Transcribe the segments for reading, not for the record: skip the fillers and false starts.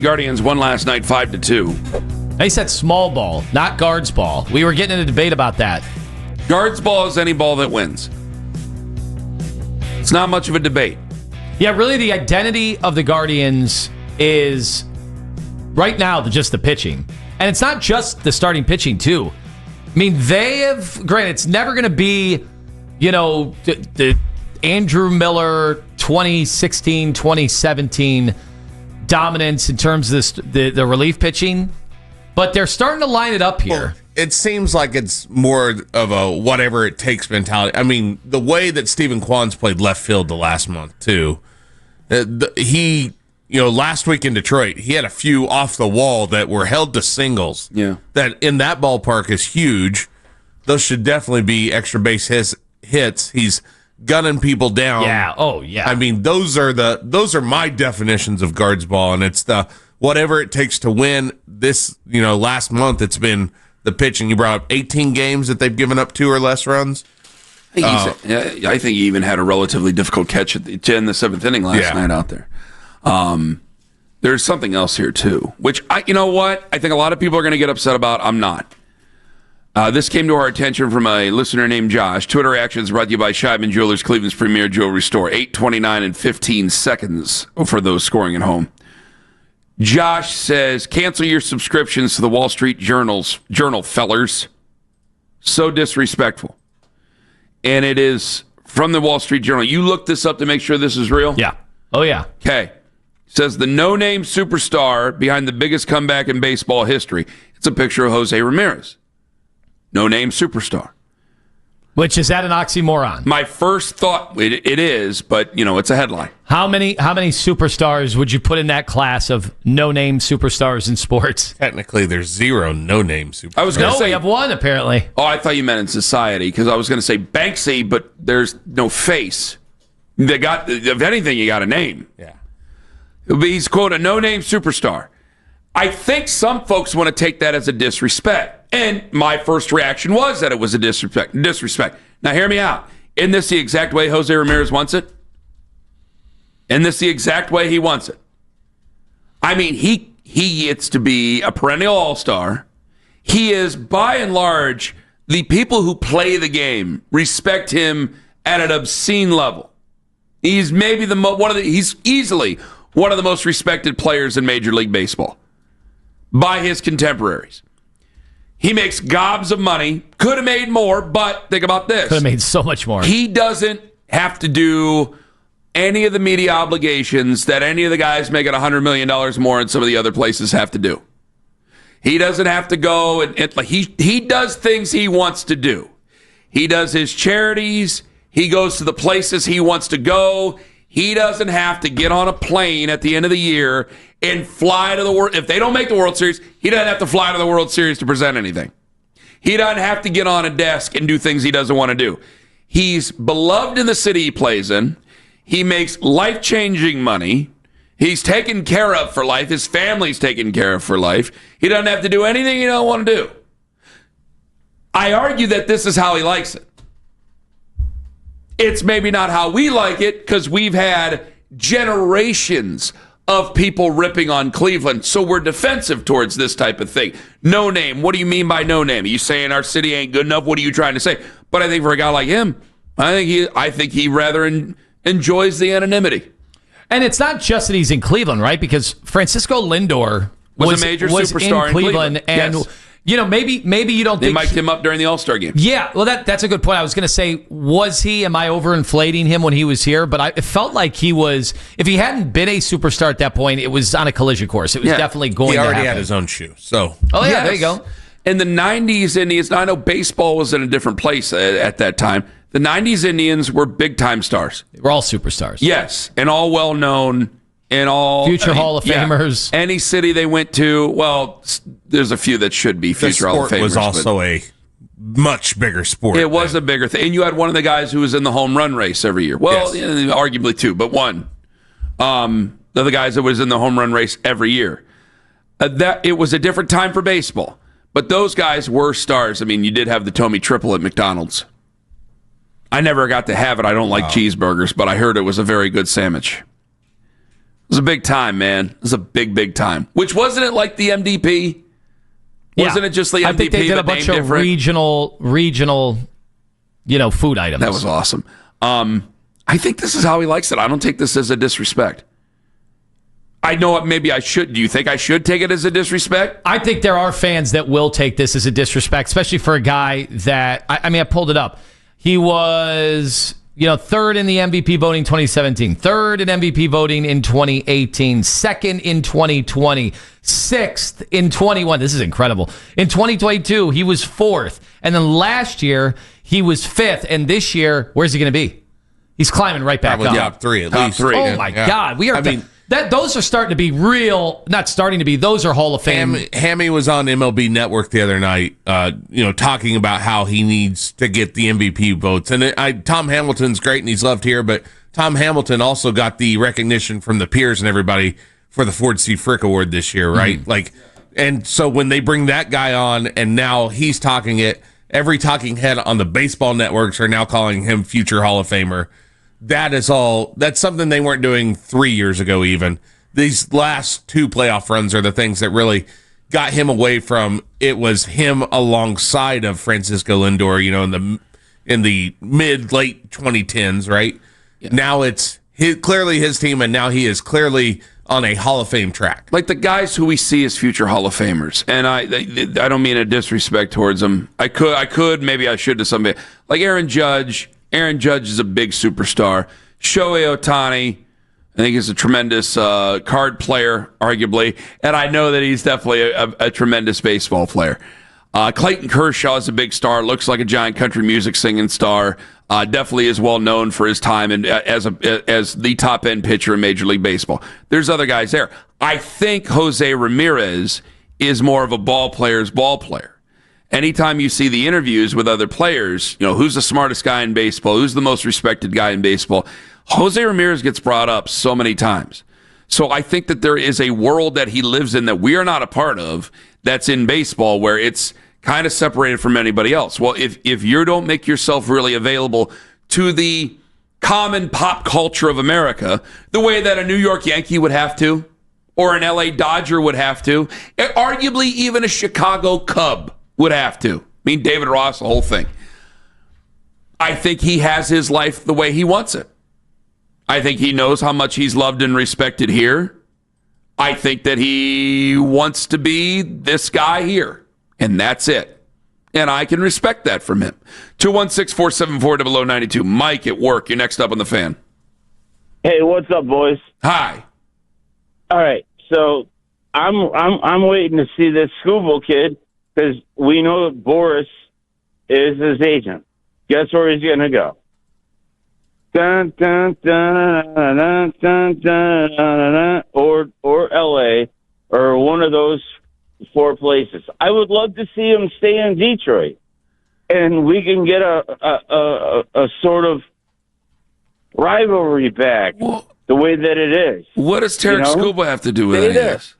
Guardians won last night 5-2. They said small ball, not guards ball. We were getting in a debate about that. Guards ball is any ball that wins. It's not much of a debate. Yeah, really the identity of the Guardians is right now just the pitching. And it's not just the starting pitching, too. I mean, they have, granted, it's never going to be, the Andrew Miller 2016, 2017 dominance in terms of the relief pitching, but they're starting to line it up here. Well, it seems like it's more of a whatever it takes mentality. I mean, the way that Stephen Kwan's played left field the last month, too, last week in Detroit, he had a few off the wall that were held to singles. Yeah. That in that ballpark is huge. Those should definitely be extra base hits. He's gunning people down. Yeah. Oh, yeah. I mean, those are my definitions of guards ball, and it's the whatever it takes to win. This, last month it's been the pitching. You brought up 18 games that they've given up 2 or less runs. I think he even had a relatively difficult catch in the 7th inning last night out there. There's something else here too, which I think a lot of people are going to get upset about. I'm not. This came to our attention from a listener named Josh. Twitter reactions brought to you by Scheibman Jewelers, Cleveland's premier jewelry store. 8:29 and 15 seconds for those scoring at home. Josh says, cancel your subscriptions to the Wall Street Journal, fellers. So disrespectful. And it is from the Wall Street Journal. You looked this up to make sure this is real? Yeah. Oh, yeah. Okay. Says the no-name superstar behind the biggest comeback in baseball history. It's a picture of Jose Ramirez. No-name superstar. Which, is that an oxymoron? My first thought, it is, but, it's a headline. How many superstars would you put in that class of no-name superstars in sports? Technically, there's 0 no-name superstars. I was going to say, we have one, apparently. Oh, I thought you meant in society, because I was going to say Banksy, but there's no face. If anything, you got a name. Yeah. He's, quote, a no-name superstar. I think some folks want to take that as a disrespect. And my first reaction was that it was a disrespect. Now, hear me out. Isn't this the exact way Jose Ramirez wants it? Isn't this the exact way he wants it? I mean, he gets to be a perennial all-star. He is, by and large, the people who play the game respect him at an obscene level. He's maybe he's easily one of the most respected players in Major League Baseball by his contemporaries. He makes gobs of money. Could have made more, but think about this. Could have made so much more. He doesn't have to do any of the media obligations that any of the guys making $100 million more in some of the other places have to do. He doesn't have to go and he does things he wants to do. He does his charities. He goes to the places he wants to go. He doesn't have to get on a plane at the end of the year and fly to the World. If they don't make the World Series, he doesn't have to fly to the World Series to present anything. He doesn't have to get on a desk and do things he doesn't want to do. He's beloved in the city he plays in. He makes life-changing money. He's taken care of for life. His family's taken care of for life. He doesn't have to do anything he don't want to do. I argue that this is how he likes it. It's maybe not how we like it because we've had generations of people ripping on Cleveland, so we're defensive towards this type of thing. No name. What do you mean by no name? Are you saying our city ain't good enough? What are you trying to say? But I think for a guy like him, I think he rather enjoys the anonymity. And it's not just that he's in Cleveland, right? Because Francisco Lindor was a major superstar in Cleveland. And yes. Maybe you don't think... They mic'd him up during the All-Star game. Yeah, well, that's a good point. I was going to say, am I overinflating him when he was here? But it felt like he was... If he hadn't been a superstar at that point, it was on a collision course. It was definitely going to happen. He already had his own shoe, so... Oh, yeah, there you go. In the 90s, Indians... I know baseball was in a different place at that time. The 90s Indians were big-time stars. They were all superstars. Yes, and all well-known... And all future Hall of Famers. Any city they went to, well, there's a few that should be future Hall of Famers. The sport was also a much bigger sport. It was a bigger thing. And you had one of the guys who was in the home run race every year. Well, yes. Arguably two, but one. The guys that was in the home run race every year. It was a different time for baseball. But those guys were stars. I mean, you did have the Tommy Triple at McDonald's. I never got to have it. I don't like cheeseburgers, but I heard it was a very good sandwich. was a big time, man. It was a big, big time. Which wasn't it like the MDP? Wasn't it just the MDP? I think they did a bunch of regional, food items. That was awesome. I think this is how he likes it. I don't take this as a disrespect. I know maybe I should. Do you think I should take it as a disrespect? I think there are fans that will take this as a disrespect, especially for a guy that, I pulled it up. He was, third in the MVP voting 2017, third in MVP voting in 2018, second in 2020, sixth in 21. This is incredible. In 2022, he was fourth. And then last year, he was fifth. And this year, where's he going to be? He's climbing right back up. Top three, at least. Oh, my God. We are. Those are starting to be real. Not starting to be. Those are Hall of Fame. Hammy was on MLB Network the other night, talking about how he needs to get the MVP votes. And Tom Hamilton's great and he's loved here, but Tom Hamilton also got the recognition from the peers and everybody for the Ford C. Frick Award this year, right? And so when they bring that guy on and now he's talking it, every talking head on the baseball networks are now calling him future Hall of Famer. That's something they weren't doing 3 years ago even. These last two playoff runs are the things that really got him away from, it was him alongside of Francisco Lindor, in the mid-late 2010s, right? Yeah. Now it's clearly his team, and now he is clearly on a Hall of Fame track. Like the guys who we see as future Hall of Famers, and I don't mean a disrespect towards them. I could, maybe I should to somebody. Like Aaron Judge. Aaron Judge is a big superstar. Shohei Ohtani, I think he's a tremendous card player, arguably. And I know that he's definitely a tremendous baseball player. Clayton Kershaw is a big star, looks like a giant country music singing star. Definitely is well known for his time as the top end pitcher in Major League Baseball. There's other guys there. I think Jose Ramirez is more of a ball player's ball player. Anytime you see the interviews with other players, who's the smartest guy in baseball, who's the most respected guy in baseball, Jose Ramirez gets brought up so many times. So I think that there is a world that he lives in that we are not a part of that's in baseball where it's kind of separated from anybody else. Well, if you don't make yourself really available to the common pop culture of America, the way that a New York Yankee would have to, or an LA Dodger would have to, arguably even a Chicago Cub would have to. I mean, David Ross, the whole thing. I think he has his life the way he wants it. I think he knows how much he's loved and respected here. I think that he wants to be this guy here, and that's it. And I can respect that from him. 216-474-0092. Mike at work, you're next up on the Fan. Hey, what's up, boys? Hi. All right, so I'm waiting to see this Scooble kid, because we know that Boris is his agent. Guess where he's going to go? Dun, dun, dun, dun, dun, dun, dun, dun, or L.A., or one of those four places. I would love to see him stay in Detroit, and we can get a sort of rivalry back the way that it is. What does Tarek Skubal have to do with any of this?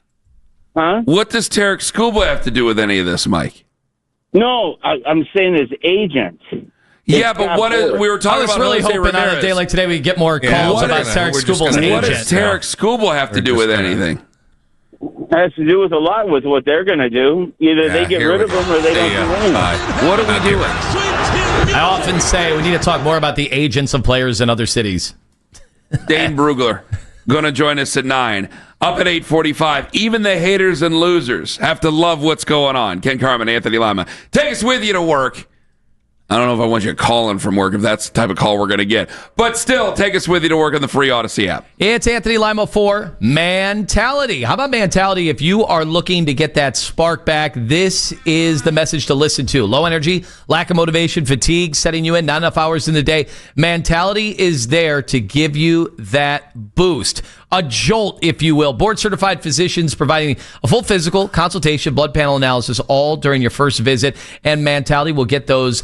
Huh? What does Tarek Skubal have to do with any of this, Mike? No, I'm saying his agent. Yeah, but what is, we were talking about really Jose hoping Ramirez. on a day like today we get more calls about Tarek Skubal's agent. What does Tarek Skubal have to do with anything? It has to do with a lot with what they're going to do. Either they get rid of him or they don't do anything. What are we doing? I often say we need to talk more about the agents of players in other cities. Dane Brugler going to join us at 9. Up at 8:45. Even the haters and losers have to love what's going on. Ken Carman, Anthony Lima. Take us with you to work. I don't know if I want you calling from work, if that's the type of call we're going to get. But still, take us with you to work on the free Odyssey app. It's Anthony Lima for Mentality. How about Mentality? If you are looking to get that spark back, this is the message to listen to. Low energy, lack of motivation, fatigue, setting you in, not enough hours in the day. Mentality is there to give you that boost. A jolt, if you will. Board-certified physicians providing a full physical, consultation, blood panel analysis, all during your first visit. And Mentality will get those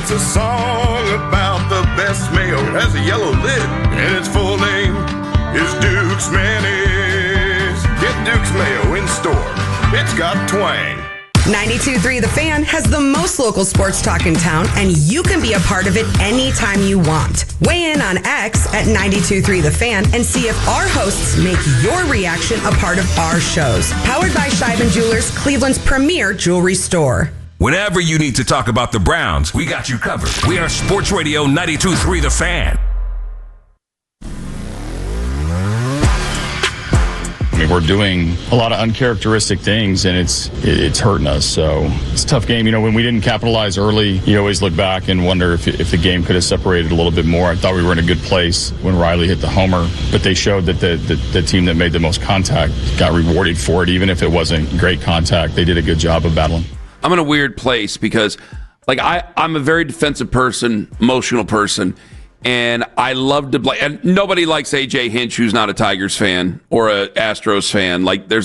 It's a song about the best mayo. It has a yellow lid, and its full name is Duke's Mayonnaise. Get Duke's Mayo in store. It's got twang. 92.3 The Fan has the most local sports talk in town, and you can be a part of it anytime you want. Weigh in on X at 92.3 The Fan and see if our hosts make your reaction a part of our shows. Powered by Scheiben Jewelers, Cleveland's premier jewelry store. Whenever you need to talk about the Browns, we got you covered. We are Sports Radio 92.3 The Fan. I mean, we're doing a lot of uncharacteristic things, and it's hurting us. So it's a tough game. You know, when we didn't capitalize early, you always look back and wonder if the game could have separated a little bit more. I thought we were in a good place when Riley hit the homer, but they showed that the team that made the most contact got rewarded for it, even if it wasn't great contact. They did a good job of battling. I'm in a weird place because, like, I'm a very defensive person, emotional person. And I love to play. And nobody likes AJ Hinch, who's not a Tigers fan or a Astros fan. Like, there's